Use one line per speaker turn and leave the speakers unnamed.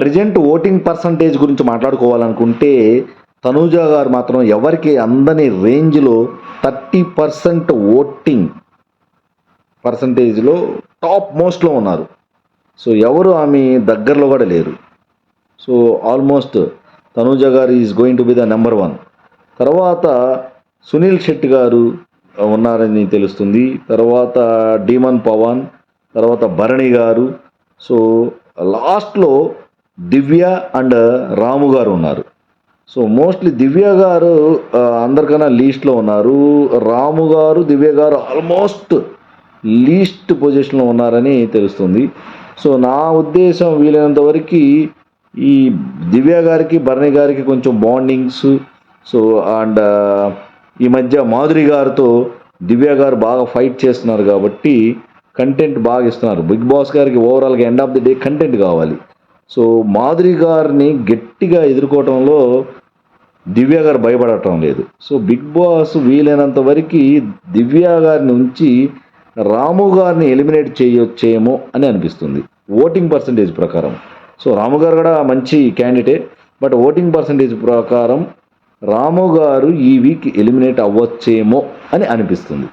Present voting percentage గురించి మాట్లాడుకోవాలనుకుంటే తనూజ గారు మాత్రం ఎవరికి అందని రేంజ్లో 30% ఓటింగ్ పర్సంటేజ్లో టాప్ మోస్ట్లో ఉన్నారు. సో ఎవరు ఆమె దగ్గరలో కూడా లేరు. సో ఆల్మోస్ట్ తనూజ గారు is going to be the number 1. తర్వాత సునీల్ శెట్టి గారు ఉన్నారని తెలుస్తుంది. తర్వాత డీమన్ పవన్, తర్వాత భరణి గారు. సో లాస్ట్లో దివ్య అండ్ రాము గారు ఉన్నారు. సో మోస్ట్లీ దివ్య గారు అందరికన్నా లీస్ట్లో ఉన్నారు. రాము గారు, దివ్య గారు ఆల్మోస్ట్ లీస్ట్ పొజిషన్లో ఉన్నారని తెలుస్తుంది. సో నా ఉద్దేశం వీలైనంత వరకు ఈ దివ్య గారికి, భరణి గారికి కొంచెం బాండింగ్స్. సో అండ్ ఈ మధ్య మాధురి గారితో దివ్య గారు బాగా ఫైట్ చేస్తున్నారు కాబట్టి కంటెంట్ బాగా ఇస్తున్నారు. బిగ్ బాస్ గారికి ఓవరాల్గా end of the day content కావాలి. సో మాధురి గారిని గట్టిగా ఎదుర్కోవటంలో దివ్య గారు భయపడటం లేదు. సో బిగ్ బాస్ వీలైనంత వరకు దివ్య గారిని ఉంచి రాము గారిని ఎలిమినేట్ చేయొచ్చేమో అని అనిపిస్తుంది ఓటింగ్ పర్సంటేజ్ ప్రకారం. సో రాము గారు కూడా మంచి క్యాండిడేట్, బట్ ఓటింగ్ పర్సంటేజ్ ప్రకారం రాము గారు ఈ వీక్ ఎలిమినేట్ అవ్వచ్చేమో అని అనిపిస్తుంది.